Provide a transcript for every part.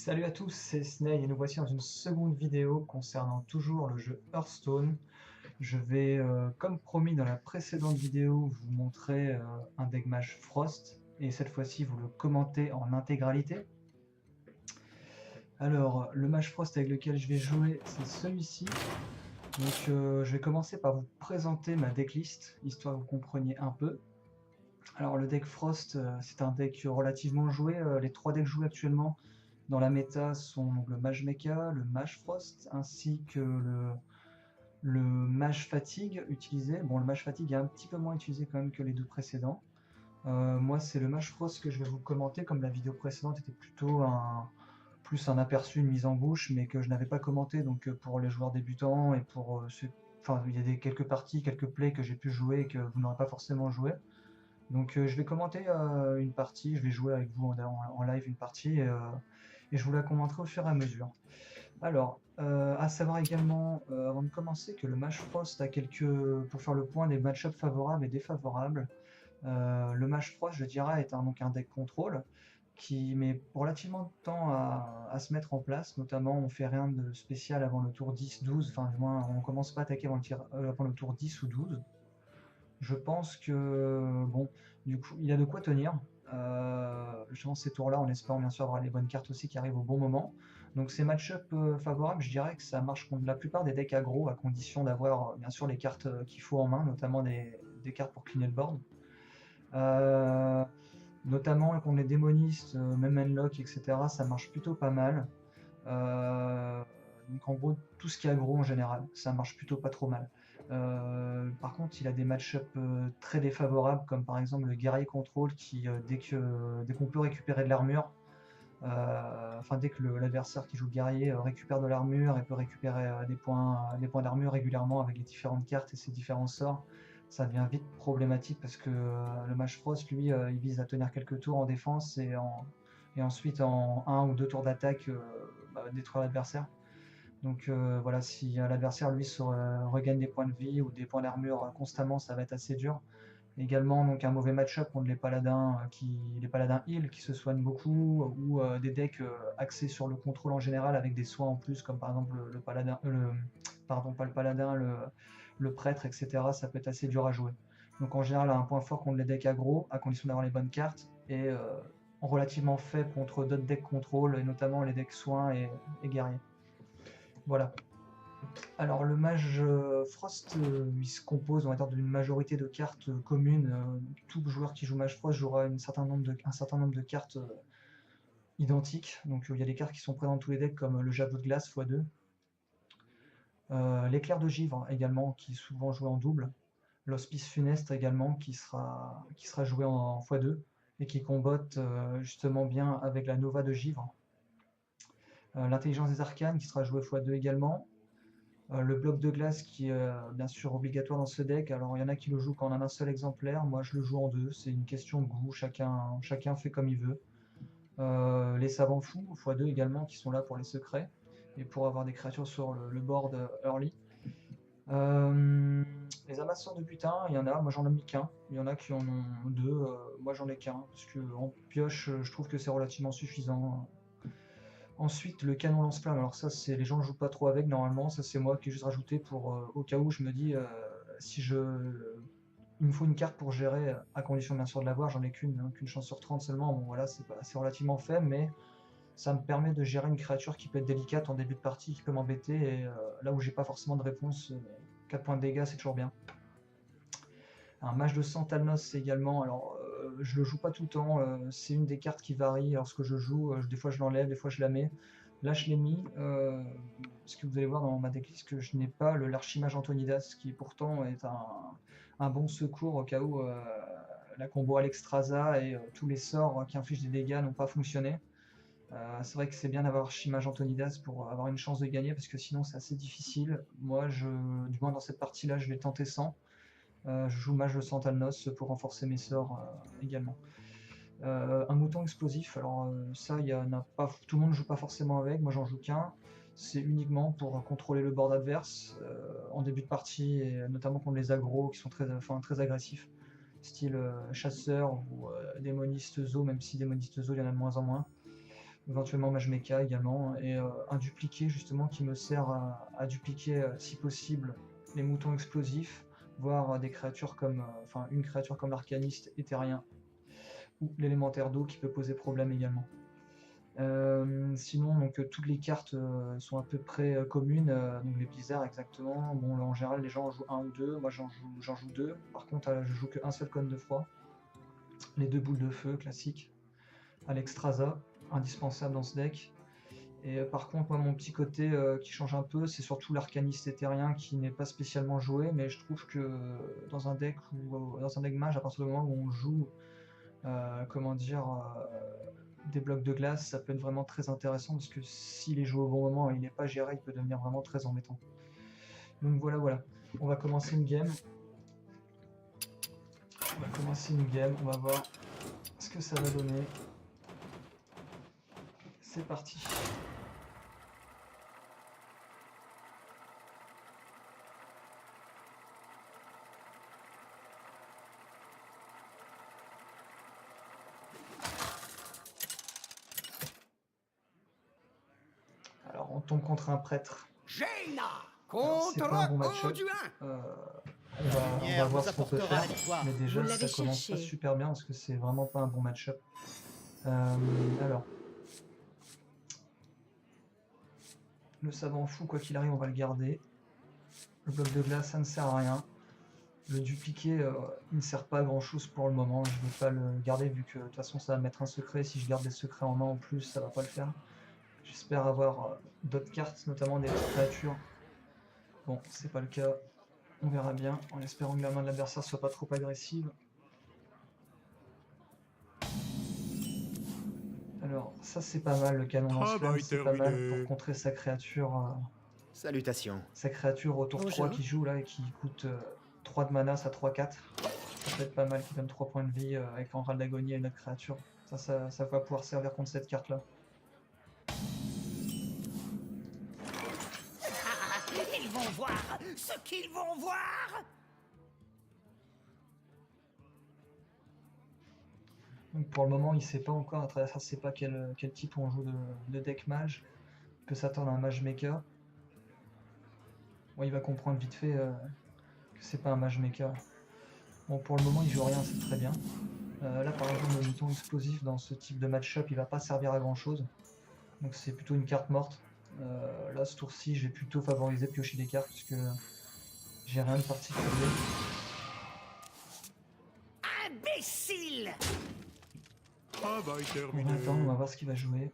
Salut à tous, c'est Snake et nous voici dans une seconde vidéo concernant toujours le jeu Hearthstone. Je vais, comme promis dans la précédente vidéo, vous montrer un deck Mage Frost et cette fois-ci vous le commentez en intégralité. Alors, le Mage Frost avec lequel je vais jouer, c'est celui-ci. Donc, je vais commencer par vous présenter ma decklist, histoire que vous compreniez un peu. Alors, le deck Frost, c'est un deck relativement joué. Les trois decks joués actuellement dans la méta sont donc le Mage Mecha, le Mage Frost, ainsi que le Mage Fatigue utilisé. Bon, le Mage Fatigue est un petit peu moins utilisé quand même que les deux précédents. Moi, c'est le Mage Frost que je vais vous commenter, comme la vidéo précédente était plutôt plus un aperçu, une mise en bouche, mais que je n'avais pas commenté, donc pour les joueurs débutants et pour ceux... Enfin, il y a quelques parties, quelques plays que j'ai pu jouer et que vous n'aurez pas forcément joué. Donc je vais commenter une partie, je vais jouer avec vous en live une partie et je vous la commenterai au fur et à mesure. Alors, à savoir également, avant de commencer, que le Mage Frost a pour faire le point des match-ups favorables et défavorables. Le Mage Frost, je dirais, est donc un deck contrôle qui met relativement de temps à se mettre en place. Notamment, on fait rien de spécial avant le tour 10-12, enfin du moins on commence pas à attaquer avant le tour 10 ou 12. Je pense que, bon, du coup, il a de quoi tenir. Justement, ces tours-là, en espérant bien sûr avoir les bonnes cartes aussi qui arrivent au bon moment. Donc ces match-up favorables, je dirais que ça marche contre la plupart des decks aggro, à condition d'avoir bien sûr les cartes qu'il faut en main, notamment des cartes pour cleaner le board. Euh, Notamment contre les démonistes, même Unlock, etc., ça marche plutôt pas mal. Euh, donc en gros, tout ce qui est aggro en général, ça marche plutôt pas trop mal. Par contre, il a des match-up très défavorables, comme par exemple le guerrier contrôle qui, dès qu'on peut récupérer de l'armure, enfin dès que l'adversaire qui joue guerrier récupère de l'armure et peut récupérer des points d'armure régulièrement avec les différentes cartes et ses différents sorts, ça devient vite problématique parce que le Mage Frost, lui, il vise à tenir quelques tours en défense et ensuite en un ou deux tours d'attaque détruire l'adversaire. Donc voilà, si l'adversaire lui regagne des points de vie ou des points d'armure constamment, ça va être assez dur. Également donc un mauvais match-up contre les paladins heal qui se soignent beaucoup ou des decks axés sur le contrôle en général avec des soins en plus comme par exemple le paladin, pardon pas le paladin, le prêtre, etc. Ça peut être assez dur à jouer. Donc en général un point fort contre les decks aggro à condition d'avoir les bonnes cartes et relativement faible contre d'autres decks contrôle et notamment les decks soins et guerriers. Voilà. Alors le mage Frost, il se compose, on va dire, d'une majorité de cartes communes. Tout joueur qui joue mage Frost jouera un certain nombre de cartes identiques. Donc il y a des cartes qui sont présentes dans tous les decks comme le javelot de glace x2. L'éclair de givre également, qui est souvent joué en double. L'hospice funeste également, qui sera joué en x2 et qui combotte justement bien avec la nova de givre. L'intelligence des arcanes qui sera joué x2 également. Le bloc de glace qui est bien sûr obligatoire dans ce deck. Alors il y en a qui le jouent quand on a un seul exemplaire, moi je le joue en deux, c'est une question de goût, chacun fait comme il veut. Les savants fous, x2 également, qui sont là pour les secrets et pour avoir des créatures sur le board early. Les amasseurs de butin, il y en a, moi j'en ai mis qu'un, il y en a qui en ont deux, moi j'en ai qu'un, parce que en pioche je trouve que c'est relativement suffisant. Ensuite, le canon lance-flamme, alors ça, les gens ne jouent pas trop avec normalement, ça c'est moi qui ai juste rajouté pour au cas où je me dis si il me faut une carte pour gérer, à condition bien sûr de l'avoir, j'en ai qu'une chance sur 30 seulement, bon voilà, c'est relativement faible, mais ça me permet de gérer une créature qui peut être délicate en début de partie, qui peut m'embêter, et là où j'ai pas forcément de réponse, 4 points de dégâts c'est toujours bien. Un mage de sang Talnos également, alors je le joue pas tout le temps, c'est une des cartes qui varie lorsque je joue, des fois je l'enlève, des fois je la mets. Là je l'ai mis, parce que vous allez voir dans ma decklist que je n'ai pas l'archimage Antonidas, qui pourtant est un bon secours au cas où la combo Alexstrasza et tous les sorts qui infligent des dégâts n'ont pas fonctionné. C'est vrai que c'est bien d'avoir Archimage Antonidas pour avoir une chance de gagner, parce que sinon c'est assez difficile. Moi, du moins dans cette partie-là, je vais tenter sans. Je joue Mage de Santalnos pour renforcer mes sorts également. Un mouton explosif, alors ça, il y en a pas, tout le monde ne joue pas forcément avec, moi j'en joue qu'un. C'est uniquement pour contrôler le board adverse en début de partie, et notamment contre les agros qui sont très agressifs, style chasseur ou démoniste zoo, même si démoniste zoo il y en a de moins en moins. éventuellement Mage Mecha également, et un dupliqué justement qui me sert à dupliquer si possible les moutons explosifs, voire des créatures comme, enfin une créature comme l'arcaniste éthérien, ou l'élémentaire d'eau qui peut poser problème également. Sinon, donc toutes les cartes sont à peu près communes, donc les blizzards exactement. Bon, là, en général, les gens en jouent un ou deux, moi j'en joue deux. Par contre, je joue qu'un seul cône de froid. Les deux boules de feu classiques. Alexstrasza, indispensable dans ce deck. Et par contre, moi, mon petit côté qui change un peu, c'est surtout l'arcaniste éthérien qui n'est pas spécialement joué, mais je trouve que dans un deck mage, à partir du moment où on joue, comment dire, des blocs de glace, ça peut être vraiment très intéressant parce que s'il est joué au bon moment et il n'est pas géré, il peut devenir vraiment très embêtant. Donc voilà, voilà. On va commencer une game. On va voir ce que ça va donner. C'est parti. Alors on tombe contre un prêtre. Alors, c'est pas un bon match-up. On va voir ce qu'on peut faire. Mais déjà ça commence pas super bien parce que c'est vraiment pas un bon match-up. Alors. Le savant fou, quoi qu'il arrive, on va le garder. Le bloc de glace, ça ne sert à rien. Le dupliqué, il ne sert pas à grand chose pour le moment. Je ne vais pas le garder vu que de toute façon ça va mettre un secret. Si je garde des secrets en main en plus, ça va pas le faire. J'espère avoir d'autres cartes, notamment des créatures. Bon, c'est pas le cas. On verra bien, en espérant que la main de l'adversaire soit pas trop agressive. Alors, ça c'est pas mal, le canon lance-flamme, c'est pas mal pour contrer sa créature. Salutations. Sa créature au tour 3 qui joue là et qui coûte 3 de mana, ça 3-4. Ça peut être pas mal, qui donne 3 points de vie avec un râle d'agonie à une autre créature. Ça va pouvoir servir contre cette carte là. Ils vont voir ce qu'ils vont voir. Donc pour le moment, il sait pas encore, à travers ça, sait pas quel type on joue de deck mage. Il peut s'attendre à un mage mecha. Bon, il va comprendre vite fait que c'est pas un mage mecha. Bon, pour le moment, il joue rien, c'est très bien. Là, par exemple, le mouton explosif dans ce type de match-up, il va pas servir à grand chose. Donc c'est plutôt une carte morte. Là, ce tour-ci, j'ai plutôt favorisé piocher des cartes puisque j'ai rien de particulier. Imbécile! On va attendre, on va voir ce qu'il va jouer.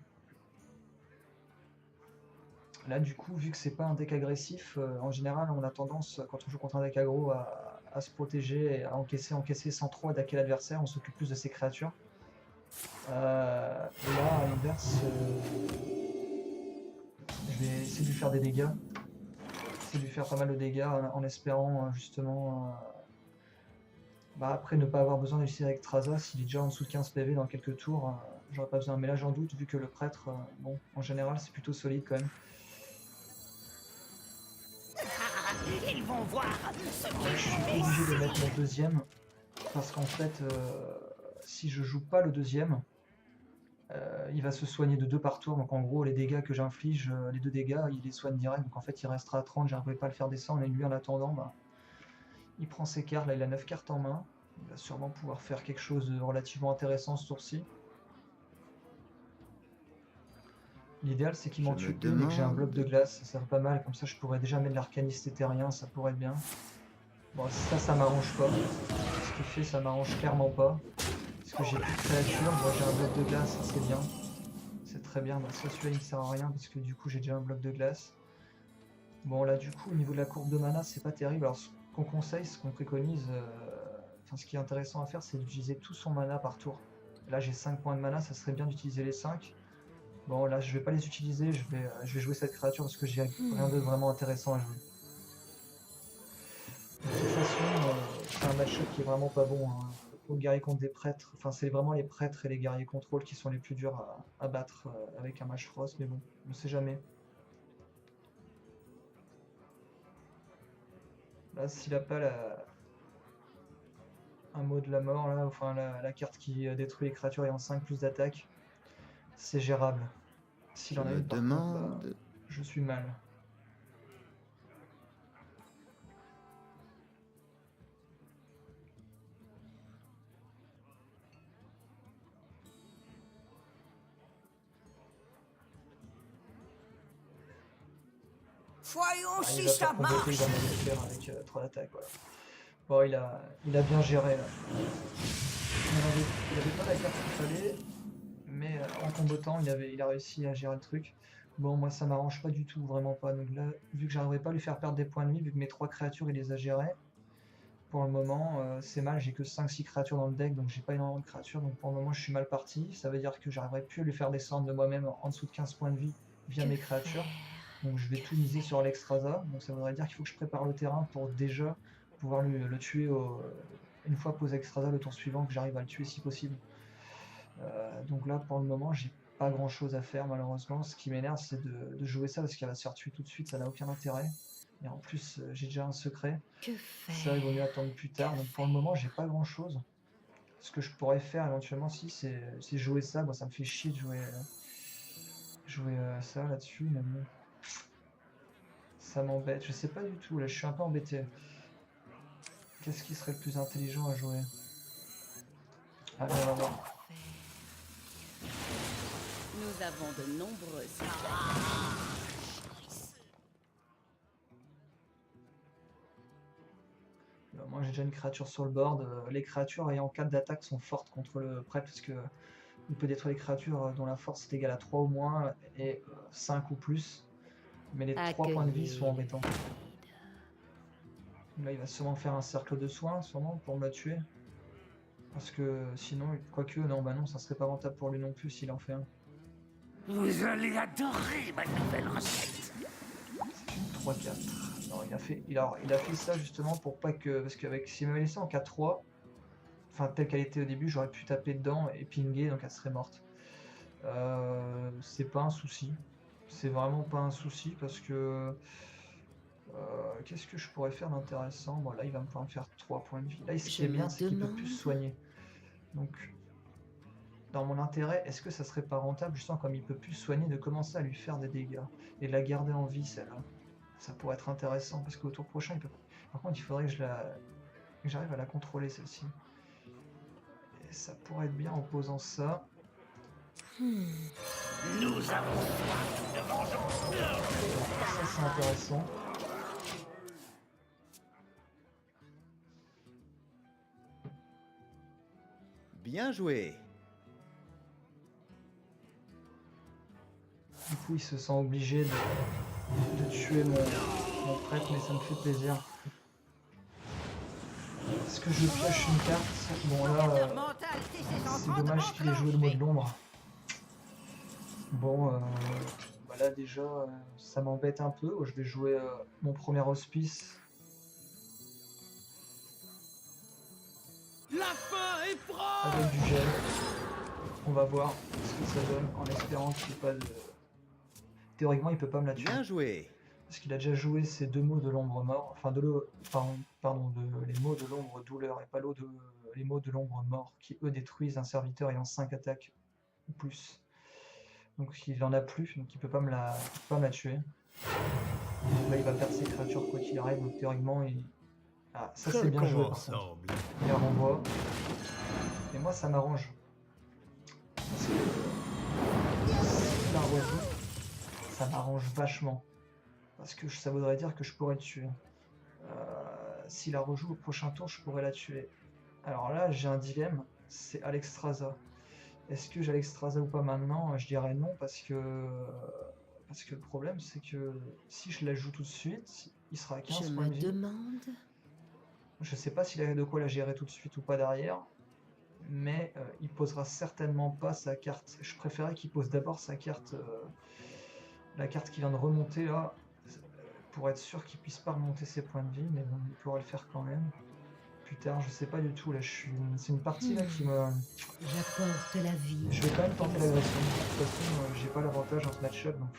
Là, du coup, vu que c'est pas un deck agressif, en général, on a tendance, quand on joue contre un deck aggro, à se protéger et à encaisser sans trop attaquer l'adversaire. On s'occupe plus de ses créatures. Et là, à l'inverse, je vais essayer de lui faire des dégâts. Essayer de lui faire pas mal de dégâts en espérant justement. Après, ne pas avoir besoin d'utiliser avec Traza, s'il est déjà en dessous de 15 PV dans quelques tours, j'aurais pas besoin. Mais là, j'en doute, vu que le prêtre, bon, en général, c'est plutôt solide quand même. Ils vont voir ce Je suis obligé de mettre mon deuxième, parce qu'en fait, si je joue pas le deuxième, il va se soigner de 2 par tour. Donc en gros, les dégâts que j'inflige, les 2 dégâts, il les soigne direct. Donc en fait, il restera à 30, j'arriverai pas à le faire descendre. Et lui, en attendant, il prend ses cartes. Là, il a 9 cartes en main. Il va sûrement pouvoir faire quelque chose de relativement intéressant ce tour-ci. L'idéal, c'est qu'il m'en tue une et que j'ai un bloc de glace. Ça serait pas mal. Comme ça, je pourrais déjà mettre l'arcaniste éthérien. Ça pourrait être bien. Bon, ça m'arrange pas. Ce qu'il fait, ça m'arrange clairement pas. Parce que j'ai plus de créatures. Moi, j'ai un bloc de glace, ça c'est bien. C'est très bien. Ça, celui-là, il ne sert à rien parce que du coup, j'ai déjà un bloc de glace. Bon, là, du coup, au niveau de la courbe de mana, c'est pas terrible. Alors, ce qu'on conseille, ce qu'on préconise, ce qui est intéressant à faire, c'est d'utiliser tout son mana par tour. Là, j'ai 5 points de mana, ça serait bien d'utiliser les 5. Bon, là, je vais pas les utiliser, je vais jouer cette créature parce que j'ai rien de vraiment intéressant à jouer. De toute façon, c'est un match-up qui est vraiment pas bon. Aux guerriers contre des prêtres, enfin, c'est vraiment les prêtres et les guerriers contrôle qui sont les plus durs à battre avec un match frost, mais bon, on ne sait jamais. Là, s'il a pas un mot de la mort, là, enfin la carte qui détruit les créatures ayant 5 plus d'attaque, c'est gérable. S'il Je en a me une par contre, bah, demande... je suis mal. Voyons Ah, il si va ça pas comboter, il marche. va m'en faire avec 3 d'attaque. Voilà. Bon, il a bien géré là. Il avait pas la carte qu'il fallait, mais en combattant, il a réussi à gérer le truc. Bon, moi ça m'arrange pas du tout, vraiment pas. Donc là, vu que j'arriverai pas à lui faire perdre des points de vie, vu que mes 3 créatures il les a gérées, pour le moment c'est mal, j'ai que 5-6 créatures dans le deck, donc j'ai pas énormément de créatures, donc pour le moment je suis mal parti. Ça veut dire que j'arriverai plus à lui faire descendre de moi-même en dessous de 15 points de vie via Que mes créatures. faire? Donc je vais Que tout miser faire? sur l'Exstrasa, donc ça voudrait dire qu'il faut que je prépare le terrain pour déjà pouvoir le tuer une fois posé Exstrasa le tour suivant, que j'arrive à le tuer si possible. Donc là pour le moment j'ai pas grand chose à faire malheureusement. Ce qui m'énerve c'est de jouer ça parce qu'elle va se faire tuer tout de suite, ça n'a aucun intérêt. Et en plus j'ai déjà un secret. Que Ça il vaut mieux faire? attendre plus Que tard. Donc pour le faire? moment j'ai pas grand chose. Ce que je pourrais faire éventuellement si c'est jouer ça. Moi ça me fait chier de jouer ça là-dessus, mais bon. Ça m'embête, je sais pas du tout, là je suis un peu embêté. Qu'est-ce qui serait le plus intelligent à jouer? Allez, on va voir. Nous avons de nombreuses Moi j'ai déjà une créature sur le board. Les créatures ayant 4 d'attaque sont fortes contre le prêtre parce que il peut détruire les créatures dont la force est égale à 3 ou moins et 5 ou plus. Mais les 3 points de vie sont accueillir le embêtants. Là il va sûrement faire un cercle de soins sûrement pour me la tuer. Parce que sinon, quoique, non, bah non, ça serait pas rentable pour lui non plus s'il en fait un. Vous allez adorer ma nouvelle recette. C'est une 3-4. Non, il a fait ça justement pour pas que. Parce qu'avec s'il m'avait laissé en 4-3, enfin telle qu'elle était au début, j'aurais pu taper dedans et pinguer, donc elle serait morte. C'est pas un souci. C'est vraiment pas un souci parce que. Qu'est-ce que je pourrais faire d'intéressant? Bon, là, il va me pouvoir me faire 3 points de vie. Là, ce qui Je est bien, me c'est qu'il peut plus se demande. soigner. Donc, dans mon intérêt, est-ce que ça serait pas rentable, justement, comme il peut plus se soigner, de commencer à lui faire des dégâts et de la garder en vie, celle-là? Ça pourrait être intéressant parce qu'au tour prochain, il peut. Par contre, il faudrait que j'arrive à la contrôler, celle-ci. Et ça pourrait être bien en posant ça. Nous avons soif de vengeance. Ça, c'est intéressant. Bien joué. Du coup, il se sent obligé de tuer mon prêtre, mais ça me fait plaisir. Est-ce que je pioche une carte? Bon, là, c'est dommage qu'il ait joué le mot de l'ombre. Bon, bah là déjà, ça m'embête un peu. Je vais jouer mon premier hospice. La fin est proche. Avec du gel. On va voir ce que ça donne en espérant qu'il n'y ait pas de. Théoriquement, il peut pas me la tuer. Bien joué. Parce qu'il a déjà joué ces 2 mots de l'ombre mort. Enfin, les mots de l'ombre douleur et pas les mots de l'ombre mort qui eux détruisent un serviteur ayant 5 attaques ou plus. Donc il en a plus, donc il peut pas me la tuer. Donc là, il va perdre ses créatures quoi qu'il arrive. Donc théoriquement, ah, ça c'est bien joué par contre. Il la renvoie. Et moi ça m'arrange. Parce que si la rejoue, ça m'arrange vachement. Parce que ça voudrait dire que je pourrais le tuer. Si la rejoue au prochain tour, je pourrais la tuer. Alors là, j'ai un dilemme, c'est Alexstrasza. Est-ce que j'ai Alexstrasza ou pas maintenant? Je dirais non parce que le problème c'est que si je la joue tout de suite, il sera à 15 Je points me de vie. demande. Je sais pas s'il a de quoi la gérer tout de suite ou pas derrière, mais il posera certainement pas sa carte. Je préférais qu'il pose d'abord sa carte, la carte qui vient de remonter là, pour être sûr qu'il puisse pas remonter ses points de vie, mais bon, il pourra le faire quand même. Plus tard, je sais pas du tout, là c'est une partie là qui me. J'apporte la vie. Je vais quand même tenter l'agression. De toute façon, j'ai pas l'avantage dans ce match-up, donc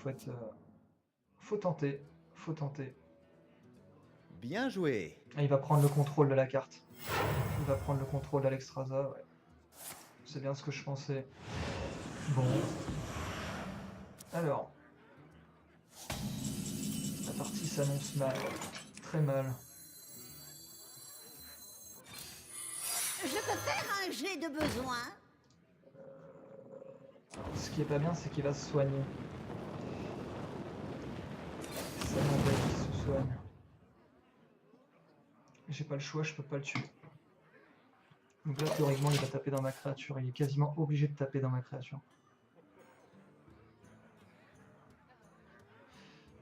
faut tenter. Faut tenter. Bien joué. Ah, il va prendre le contrôle de la carte. Il va prendre le contrôle d'Alexstrasza, ouais. C'est bien ce que je pensais. Bon. Alors, la partie s'annonce mal, très mal. Je peux faire un jet de besoin? Ce qui est pas bien, c'est qu'il va se soigner. Ça m'embête qu'il se soigne. J'ai pas le choix, je peux pas le tuer. Donc là, théoriquement, il va taper dans ma créature. Il est quasiment obligé de taper dans ma créature.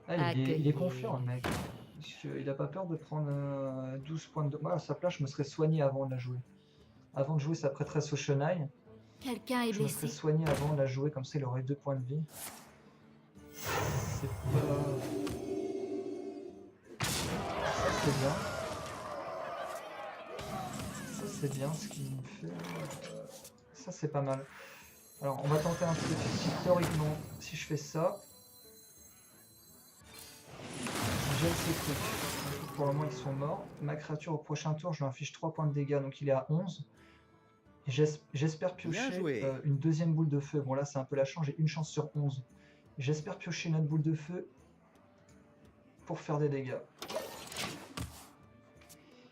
Ah, il est confiant, le mec. Il a pas peur de prendre 12 points de... Moi, à sa place, je me serais soigné avant de la jouer. Avant de jouer sa prêtresse au chenail, Quelqu'un est je me serais blessé. soigné avant de la jouer, comme ça il aurait 2 points de vie. C'est pas... Ça c'est bien. Ça c'est bien ce qu'il me fait. Ça c'est pas mal. Alors on va tenter un truc. Si théoriquement, si je fais ça, j'ai ces trucs. Pour le moment ils sont morts. Ma créature au prochain tour, je lui inflige 3 points de dégâts, donc il est à 11. Et j'espère piocher une deuxième boule de feu. Bon là c'est un peu la chance, j'ai une chance sur 11. J'espère piocher une autre boule de feu pour faire des dégâts.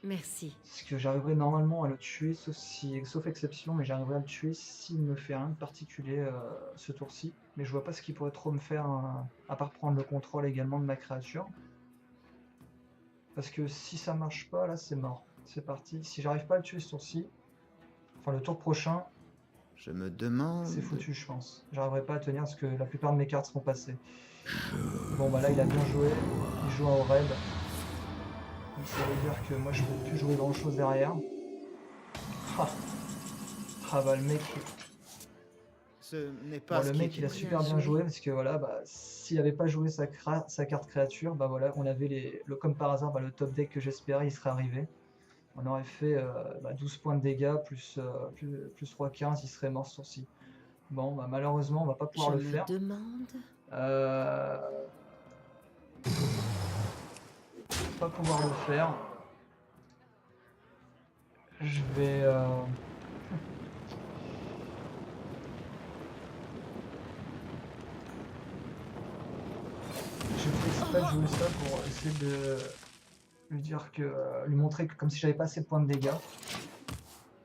Merci. Parce que j'arriverai normalement à le tuer, sauf exception, mais j'arriverai à le tuer s'il me fait rien de particulier ce tour-ci. Mais je vois pas ce qu'il pourrait trop me faire, à part prendre le contrôle également de ma créature. Parce que si ça marche pas, là c'est mort. C'est parti. Si j'arrive pas à le tuer ce tour-ci, enfin le tour prochain, Je me demande... c'est foutu je pense. J'arriverai pas à tenir parce que la plupart de mes cartes seront passées. Bon bah là il a bien joué, il joue en raid. Donc ça veut dire que moi je peux plus jouer grand chose derrière. Ah bah le mec... Ce n'est pas Bon, ce le qui mec il a était super bien joué parce que voilà, bah, s'il avait pas joué sa carte créature, bah voilà, on avait comme par hasard le top deck que j'espérais, il serait arrivé. On aurait fait 12 points de dégâts plus 3, 15, il serait mort sur ci. Bon, bah, malheureusement, on va pas pouvoir Je le me faire. demande. Pas pouvoir le faire. Je vais... Je fais exprès de jouer ça pour essayer de lui dire que... lui montrer que comme si j'avais pas assez de points de dégâts.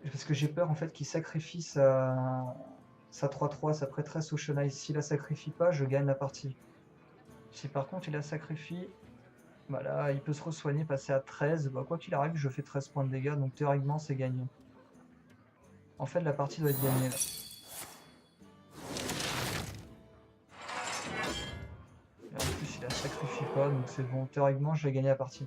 Parce que j'ai peur en fait qu'il sacrifie sa 3-3, sa prêtresse au chenail. S'il la sacrifie pas, je gagne la partie. Si par contre il la sacrifie, bah là il peut se re-soigner, passer à 13. Bah, quoi qu'il arrive, je fais 13 points de dégâts, donc théoriquement c'est gagné. En fait la partie doit être gagnée là. Et en plus il la sacrifie pas, donc c'est bon. Théoriquement je vais gagner la partie.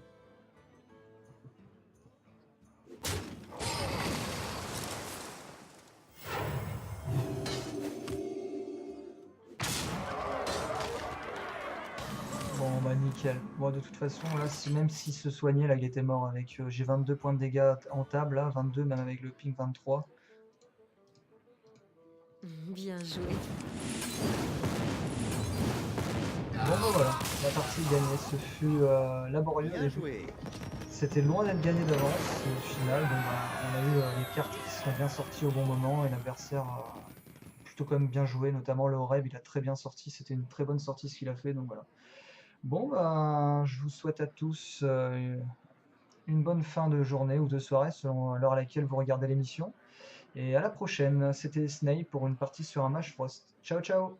Bon bah nickel. Bon de toute façon là même s'il se soignait là il était mort avec j'ai 22 points de dégâts en table là, 22 même avec le ping 23. Bien joué. Bon bah voilà, la partie est gagnée, ce fut laborieux au Bien début. joué. C'était loin d'être gagné d'avance au final, bon, bah, on a eu les cartes qui sont bien sorties au bon moment et l'adversaire a plutôt quand même bien joué, notamment le Oreb, il a très bien sorti, c'était une très bonne sortie ce qu'il a fait, donc voilà. Bon bah je vous souhaite à tous une bonne fin de journée ou de soirée selon l'heure à laquelle vous regardez l'émission. Et à la prochaine, c'était Snape pour une partie sur un match Frost. Ciao ciao.